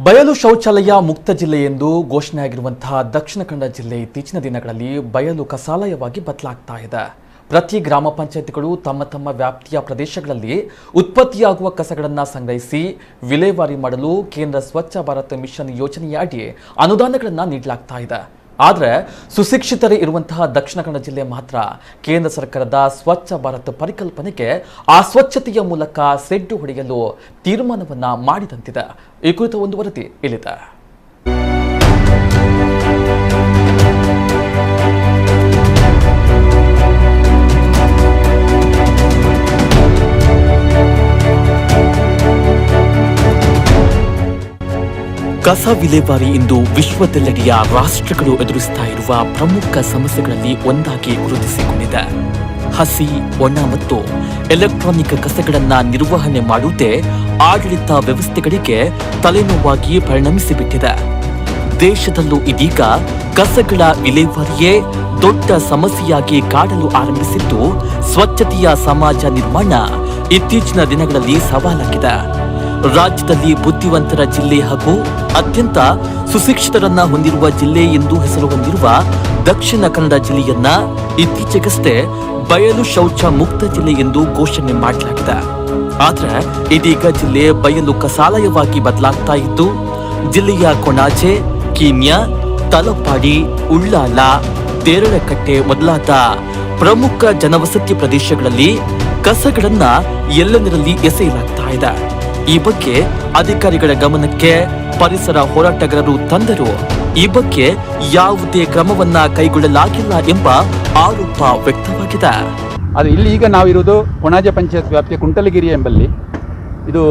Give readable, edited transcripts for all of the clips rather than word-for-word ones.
ಬಯಲು ಶೌಚಾಲಯ ಮುಕ್ತ ಜಿಲ್ಲೆ ಎಂದು ಘೋಷಣೆಯಾಗಿರುವಂತಹ ದಕ್ಷಿಣ ಕನ್ನಡ ಜಿಲ್ಲೆ ಇತ್ತೀಚಿನ ದಿನಗಳಲ್ಲಿ ಬಯಲು ಕಸಾಲಯವಾಗಿ ಬದಲಾಗ್ತಾ ಇದೆ. ಪ್ರತಿ ಗ್ರಾಮ ಪಂಚಾಯತ್ಗಳು ತಮ್ಮ ತಮ್ಮ ವ್ಯಾಪ್ತಿಯ ಪ್ರದೇಶಗಳಲ್ಲಿ ಉತ್ಪತ್ತಿಯಾಗುವ ಕಸಗಳನ್ನು ಸಂಗ್ರಹಿಸಿ ವಿಲೇವಾರಿ ಮಾಡಲು ಕೇಂದ್ರ ಸ್ವಚ್ಛ ಭಾರತ್ ಮಿಷನ್ ಯೋಜನೆಯಡಿ ಅನುದಾನಗಳನ್ನು ನೀಡಲಾಗ್ತಾ ಇದೆ. ಆದರೆ ಸುಶಿಕ್ಷಿತರೇ ಇರುವಂತಹ ದಕ್ಷಿಣ ಕನ್ನಡ ಜಿಲ್ಲೆ ಮಾತ್ರ ಕೇಂದ್ರ ಸರ್ಕಾರದ ಸ್ವಚ್ಛ ಭಾರತ್ ಪರಿಕಲ್ಪನೆಗೆ ಅಸ್ವಚ್ಛತೆಯ ಮೂಲಕ ಸೆಡ್ಡು ಹೊಡೆಯಲು ತೀರ್ಮಾನವನ್ನ ಮಾಡಿದಂತಿದೆ. ಈ ಕುರಿತ ಒಂದು ವರದಿ ಇಲ್ಲಿದೆ. ಕಸ ವಿಲೇವಾರಿ ಇಂದು ವಿಶ್ವದೆಲ್ಲೆಡೆಯ ರಾಷ್ಟ್ರಗಳು ಎದುರಿಸ್ತಾ ಇರುವ ಪ್ರಮುಖ ಸಮಸ್ಯೆಗಳಲ್ಲಿ ಒಂದಾಗಿ ಗುರುತಿಸಿಕೊಂಡಿದೆ. ಹಸಿ, ಒಣ ಮತ್ತು ಎಲೆಕ್ಟ್ರಾನಿಕ್ ಕಸಗಳನ್ನ ನಿರ್ವಹಣೆ ಮಾಡುವುದೇ ಆಡಳಿತ ವ್ಯವಸ್ಥೆಗಳಿಗೆ ತಲೆನೋವಾಗಿ ಪರಿಣಮಿಸಿಬಿಟ್ಟಿದೆ. ದೇಶದಲ್ಲೂ ಇದೀಗ ಕಸಗಳ ವಿಲೇವಾರಿಯೇ ದೊಡ್ಡ ಸಮಸ್ಯೆಯಾಗಿ ಕಾಡಲು ಆರಂಭಿಸಿದ್ದು, ಸ್ವಚ್ಛತೆಯ ಸಮಾಜ ನಿರ್ಮಾಣ ಇತ್ತೀಚಿನ ದಿನಗಳಲ್ಲಿ ಸವಾಲಾಗಿದೆ. ರಾಜ್ಯದಲ್ಲಿ ಬುದ್ಧಿವಂತರ ಜಿಲ್ಲೆ ಹಾಗೂ ಅತ್ಯಂತ ಸುಶಿಕ್ಷಿತರನ್ನ ಹೊಂದಿರುವ ಜಿಲ್ಲೆ ಎಂದು ಹೆಸರು ಹೊಂದಿರುವ ದಕ್ಷಿಣ ಕನ್ನಡ ಜಿಲ್ಲೆಯನ್ನ ಇತ್ತೀಚೆಗಷ್ಟೇ ಬಯಲು ಶೌಚ ಮುಕ್ತ ಜಿಲ್ಲೆ ಎಂದು ಘೋಷಣೆ ಮಾಡಲಾಗಿದೆ. ಆದ್ರೆ ಇದೀಗ ಜಿಲ್ಲೆ ಬಯಲು ಕಸಾಲಯವಾಗಿ ಬದಲಾಗ್ತಾ ಇದ್ದು, ಜಿಲ್ಲೆಯ ಕೊಣಾಜೆ, ಕೀನ್ಯ, ತಲಪಾಡಿ, ಉಳ್ಳಾಲ, ತೇರಳಕಟ್ಟೆ ಮೊದಲಾದ ಪ್ರಮುಖ ಜನವಸತಿ ಪ್ರದೇಶಗಳಲ್ಲಿ ಕಸಗಳನ್ನ ಎಲ್ಲೆಂದರಲ್ಲಿ ಎಸೆಯಲಾಗ್ತಾ ಇದೆ. ಈ ಬಗ್ಗೆ ಅಧಿಕಾರಿಗಳ ಗಮನಕ್ಕೆ ಪರಿಸರ ಹೋರಾಟಗಾರರು ತಂದರೂ ಈ ಬಗ್ಗೆ ಯಾವುದೇ ಕ್ರಮವನ್ನ ಕೈಗೊಳ್ಳಲಾಗಿಲ್ಲ ಎಂಬ ಆರೋಪ ವ್ಯಕ್ತವಾಗಿದೆ. ಅದು ಇಲ್ಲಿ ಈಗ ನಾವಿರುವುದು ಕೊಣಾಜೆ ಪಂಚಾಯತ್ ವ್ಯಾಪ್ತಿಯ ಕುಂಟಲಗಿರಿ ಎಂಬಲ್ಲಿ. ಇದು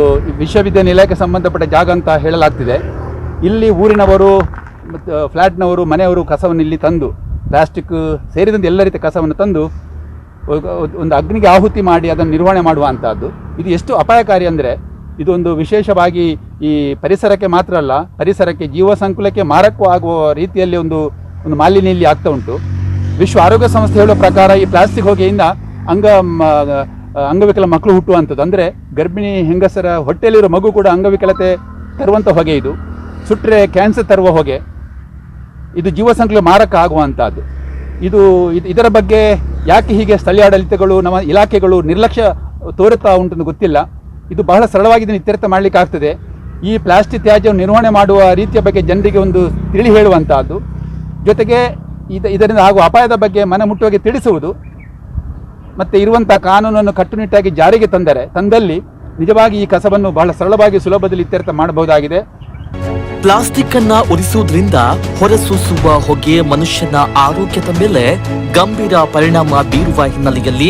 ವಿಶ್ವವಿದ್ಯಾನಿಲಯಕ್ಕೆ ಸಂಬಂಧಪಟ್ಟ ಜಾಗ ಅಂತ ಹೇಳಲಾಗ್ತಿದೆ. ಇಲ್ಲಿ ಊರಿನವರು ಮತ್ತು ಫ್ಲ್ಯಾಟ್ನವರು, ಮನೆಯವರು ಕಸವನ್ನು ಇಲ್ಲಿ ತಂದು, ಪ್ಲಾಸ್ಟಿಕ್ ಸೇರಿದಂತೆ ಎಲ್ಲ ರೀತಿಯ ಕಸವನ್ನು ತಂದು ಒಂದು ಅಗ್ನಿಗೆ ಆಹುತಿ ಮಾಡಿ ಅದನ್ನು ನಿರ್ವಹಣೆ ಮಾಡುವಂಥದ್ದು. ಇದು ಎಷ್ಟು ಅಪಾಯಕಾರಿ ಅಂದರೆ, ಇದೊಂದು ವಿಶೇಷವಾಗಿ ಈ ಪರಿಸರಕ್ಕೆ ಮಾತ್ರ ಅಲ್ಲ, ಪರಿಸರಕ್ಕೆ, ಜೀವ ಸಂಕುಲಕ್ಕೆ ಮಾರಕವೂ ಆಗುವ ರೀತಿಯಲ್ಲಿ ಒಂದು ಮಾಲಿನ್ಯ ಇಲ್ಲಿ ಆಗ್ತಾ ಉಂಟು. ವಿಶ್ವ ಆರೋಗ್ಯ ಸಂಸ್ಥೆ ಹೇಳುವ ಪ್ರಕಾರ ಈ ಪ್ಲಾಸ್ಟಿಕ್ ಹೊಗೆಯಿಂದ ಅಂಗವಿಕಲ ಮಕ್ಕಳು ಹುಟ್ಟುವಂಥದ್ದು, ಅಂದರೆ ಗರ್ಭಿಣಿ ಹೆಂಗಸರ ಹೊಟ್ಟೆಯಲ್ಲಿರೋ ಮಗು ಕೂಡ ಅಂಗವಿಕಲತೆ ತರುವಂಥ ಹೊಗೆ ಇದು. ಸುಟ್ಟರೆ ಕ್ಯಾನ್ಸರ್ ತರುವ ಹೊಗೆ ಇದು, ಜೀವ ಸಂಕುಲ ಮಾರಕ ಆಗುವಂಥದ್ದು. ಇದರ ಬಗ್ಗೆ ಯಾಕೆ ಹೀಗೆ ಸ್ಥಳೀಯ ಆಡಳಿತಗಳು, ನಮ್ಮ ಇಲಾಖೆಗಳು ನಿರ್ಲಕ್ಷ್ಯ ತೋರುತ್ತಾ ಉಂಟು ಗೊತ್ತಿಲ್ಲ. ಇದು ಬಹಳ ಸರಳವಾಗಿ ಇದನ್ನು ಇತ್ಯರ್ಥ ಮಾಡಲಿಕ್ಕೆ ಆಗ್ತದೆ. ಈ ಪ್ಲಾಸ್ಟಿಕ್ ತ್ಯಾಜ್ಯವನ್ನು ನಿರ್ವಹಣೆ ಮಾಡುವ ರೀತಿಯ ಬಗ್ಗೆ ಜನರಿಗೆ ಒಂದು ತಿಳಿ ಹೇಳುವಂತಹದ್ದು, ಜೊತೆಗೆ ಇದರಿಂದ ಆಗುವ ಅಪಾಯದ ಬಗ್ಗೆ ಮನಮುಟ್ಟುವಾಗಿ ತಿಳಿಸುವುದು, ಮತ್ತು ಇರುವಂಥ ಕಾನೂನನ್ನು ಕಟ್ಟುನಿಟ್ಟಾಗಿ ಜಾರಿಗೆ ತಂದಲ್ಲಿ ನಿಜವಾಗಿ ಈ ಕಸವನ್ನು ಬಹಳ ಸರಳವಾಗಿ, ಸುಲಭದಲ್ಲಿ ಇತ್ಯರ್ಥ ಮಾಡಬಹುದಾಗಿದೆ. ಪ್ಲಾಸ್ಟಿಕ್ ಅನ್ನ ಉರಿಸುವುದರಿಂದ ಹೊರಸೂಸುವ ಹೊಗೆ ಮನುಷ್ಯನ ಆರೋಗ್ಯದ ಮೇಲೆ ಗಂಭೀರ ಪರಿಣಾಮ ಬೀರುವ ಹಿನ್ನೆಲೆಯಲ್ಲಿ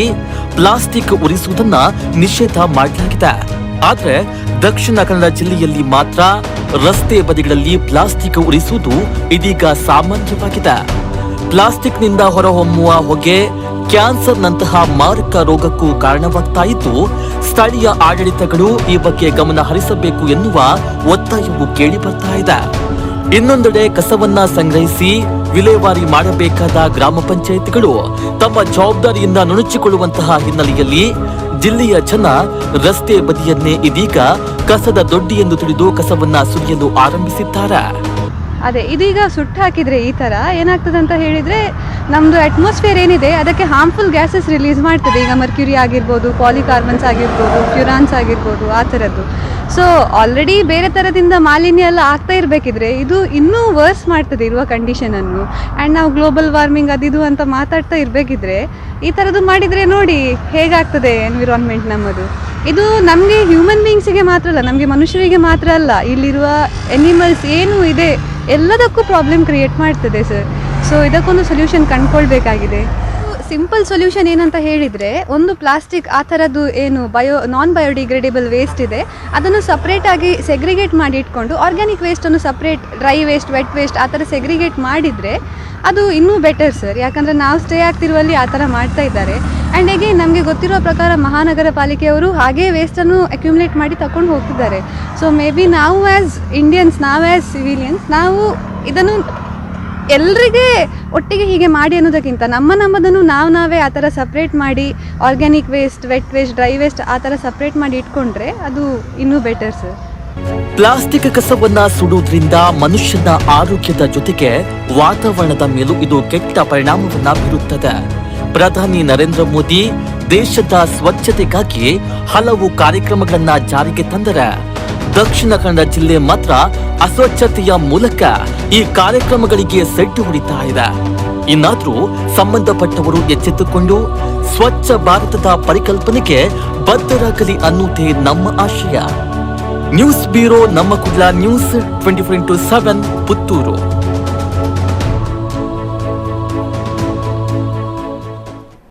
ಪ್ಲಾಸ್ಟಿಕ್ ಉರಿಸುವುದನ್ನ ನಿಷೇಧ ಮಾಡಲಾಗಿದೆ. ಆದ್ರೆ ದಕ್ಷಿಣ ಕನ್ನಡ ಜಿಲ್ಲೆಯಲ್ಲಿ ಮಾತ್ರ ರಸ್ತೆ ಬದಿಗಳಲ್ಲಿ ಪ್ಲಾಸ್ಟಿಕ್ ಉರಿಸುವುದು ಇದೀಗ ಸಾಮಾನ್ಯವಾಗಿದೆ. ಪ್ಲಾಸ್ಟಿಕ್ನಿಂದ ಹೊರಹೊಮ್ಮುವ ಹೊಗೆ ಕ್ಯಾನ್ಸರ್ನಂತಹ ಮಾರಕ ರೋಗಕ್ಕೂ ಕಾರಣವಾಗ್ತಾ ಇದ್ದು, ಸ್ಥಳೀಯ ಆಡಳಿತಗಳು ಈ ಬಗ್ಗೆ ಗಮನ ಹರಿಸಬೇಕು ಎನ್ನುವ ಒತ್ತಾಯವು ಕೇಳಿ ಬರ್ತಾ ಇದೆ. ಇನ್ನೊಂದೆಡೆ ಕಸವನ್ನ ಸಂಗ್ರಹಿಸಿ ವಿಲೇವಾರಿ ಮಾಡಬೇಕಾದ ಗ್ರಾಮ ಪಂಚಾಯಿತಿಗಳು ತಮ್ಮ ಜವಾಬ್ದಾರಿಯಿಂದ ನುಣುಚಿಕೊಳ್ಳುವಂತಹ ಹಿನ್ನೆಲೆಯಲ್ಲಿ ಜಿಲ್ಲೆಯ ಜನ ರಸ್ತೆ ಬದಿಯನ್ನೇ ಇದೀಗ ಕಸದ ದೊಡ್ಡಿ ಎಂದು ತಿಳಿದು ಕಸವನ್ನ ಸುರಿಯಲು ಆರಂಭಿಸಿದ್ದಾರೆ. ಅದೇ ಇದೀಗ ಸುಟ್ಟು ಹಾಕಿದರೆ ಈ ಥರ ಏನಾಗ್ತದೆ ಅಂತ ಹೇಳಿದರೆ, ನಮ್ಮದು ಅಟ್ಮಾಸ್ಫಿಯರ್ ಏನಿದೆ ಅದಕ್ಕೆ ಹಾರ್ಮ್ಫುಲ್ ಗ್ಯಾಸಸ್ ರಿಲೀಸ್ ಮಾಡ್ತದೆ. ಈಗ ಮರ್ಕ್ಯೂರಿ ಆಗಿರ್ಬೋದು, ಪಾಲಿಕಾರ್ಬನ್ಸ್ ಆಗಿರ್ಬೋದು, ಫ್ಯೂರಾನ್ಸ್ ಆಗಿರ್ಬೋದು, ಆ ಥರದ್ದು. ಸೊ ಆಲ್ರೆಡಿ ಬೇರೆ ಥರದಿಂದ ಮಾಲಿನ್ಯ ಎಲ್ಲ ಆಗ್ತಾ ಇರಬೇಕಿದ್ರೆ ಇದು ಇನ್ನೂ ವರ್ಸ್ ಮಾಡ್ತದೆ ಇರುವ ಕಂಡೀಷನನ್ನು. ಆ್ಯಂಡ್ ನಾವು ಗ್ಲೋಬಲ್ ವಾರ್ಮಿಂಗ್ ಅದಿದು ಅಂತ ಮಾತಾಡ್ತಾ ಇರಬೇಕಿದ್ರೆ ಈ ಥರದ್ದು ಮಾಡಿದರೆ ನೋಡಿ ಹೇಗಾಗ್ತದೆ ಎನ್ವಿರಾನ್ಮೆಂಟ್ ನಮ್ಮದು. ಇದು ನಮಗೆ ಹ್ಯೂಮನ್ ಬೀಯಿಂಗ್ಸಿಗೆ ಮಾತ್ರ ಅಲ್ಲ, ನಮಗೆ ಮನುಷ್ಯರಿಗೆ ಮಾತ್ರ ಅಲ್ಲ, ಇಲ್ಲಿರುವ ಎನಿಮಲ್ಸ್ ಏನು ಇದೆ ಎಲ್ಲದಕ್ಕೂ ಪ್ರಾಬ್ಲಮ್ ಕ್ರಿಯೇಟ್ ಮಾಡ್ತದೆ ಸರ್. ಸೊ ಇದಕ್ಕೊಂದು ಸೊಲ್ಯೂಷನ್ ಕಂಡುಕೊಳ್ಬೇಕಾಗಿದೆ. ಸಿಂಪಲ್ ಸೊಲ್ಯೂಷನ್ ಏನಂತ ಹೇಳಿದರೆ, ಒಂದು ಪ್ಲಾಸ್ಟಿಕ್ ಆ ಥರದ್ದು ಏನು ನಾನ್ ಬಯೋಡಿಗ್ರೇಡೇಬಲ್ ವೇಸ್ಟ್ ಇದೆ ಅದನ್ನು ಸಪ್ರೇಟಾಗಿ ಸೆಗ್ರಿಗೇಟ್ ಮಾಡಿ ಇಟ್ಕೊಂಡು, ಆರ್ಗ್ಯಾನಿಕ್ ವೇಸ್ಟನ್ನು separate, dry waste, wet waste ಆ ಥರ ಸೆಗ್ರಿಗೇಟ್ ಮಾಡಿದರೆ ಅದು ಇನ್ನೂ ಬೆಟರ್ ಸರ್. ಯಾಕಂದರೆ ನಾವು ಸ್ಟೇ ಆಗ್ತಿರುವಲ್ಲಿ ಆ ಥರ ಮಾಡ್ತಾ ಇದ್ದಾರೆ. ಆ್ಯಂಡ್ ಹೇಗೆ ನಮಗೆ ಗೊತ್ತಿರೋ ಪ್ರಕಾರ ಮಹಾನಗರ ಪಾಲಿಕೆಯವರು ಹಾಗೇ ವೇಸ್ಟನ್ನು ಅಕ್ಯುಮುಲೇಟ್ ಮಾಡಿ ತಗೊಂಡು ಹೋಗ್ತಿದ್ದಾರೆ. ಸೊ ಮೇ ಬಿ ನಾವು ಆ್ಯಸ್ ಇಂಡಿಯನ್ಸ್, ನಾವು ಆ್ಯಸ್ ಸಿವಿಲಿಯನ್ಸ್, ನಾವು ಇದನ್ನು ಎಲ್ಲರಿಗೆ ಒಟ್ಟಿಗೆ ಹೀಗೆ ಮಾಡಿ ಅನ್ನೋದಕ್ಕಿಂತ ನಮ್ಮದನ್ನು ನಾವೇ ಆ ಥರ ಸಪ್ರೇಟ್ ಮಾಡಿ, organic waste, wet waste, dry waste ಆ ಥರ ಸಪ್ರೇಟ್ ಮಾಡಿ ಇಟ್ಕೊಂಡ್ರೆ ಅದು ಇನ್ನೂ ಬೆಟರ್ ಸರ್. ಪ್ಲಾಸ್ಟಿಕ್ ಕಸವನ್ನ ಸುಡುವುದರಿಂದ ಮನುಷ್ಯನ ಆರೋಗ್ಯದ ಜೊತೆಗೆ ವಾತಾವರಣದ ಮೇಲೂ ಇದು ಕೆಟ್ಟ ಪರಿಣಾಮವನ್ನ ಬೀರುತ್ತದೆ. ಪ್ರಧಾನಿ ನರೇಂದ್ರ ಮೋದಿ ದೇಶದ ಸ್ವಚ್ಛತೆಗಾಗಿ ಹಲವು ಕಾರ್ಯಕ್ರಮಗಳನ್ನ ಜಾರಿಗೆ ತಂದರೆ ದಕ್ಷಿಣ ಕನ್ನಡ ಜಿಲ್ಲೆ ಮಾತ್ರ ಅಸ್ವಚ್ಛತೆಯ ಮೂಲಕ ಈ ಕಾರ್ಯಕ್ರಮಗಳಿಗೆ ಸೆಡ್ಡು ಹೊಡಿತಾ ಇದೆ. ಇನ್ನಾದ್ರೂ ಸಂಬಂಧಪಟ್ಟವರು ಎಚ್ಚೆತ್ತುಕೊಂಡು ಸ್ವಚ್ಛ ಭಾರತದ ಪರಿಕಲ್ಪನೆಗೆ ಬದ್ಧರಾಗಲಿ ಅನ್ನುವುದೇ ನಮ್ಮ ಆಶಯ. ನ್ಯೂಸ್ ಬ್ಯೂರೋ, ನಮ್ಮ ಕುಡ್ಲ ನ್ಯೂಸ್ 24/7 ಪುತ್ತೂರು.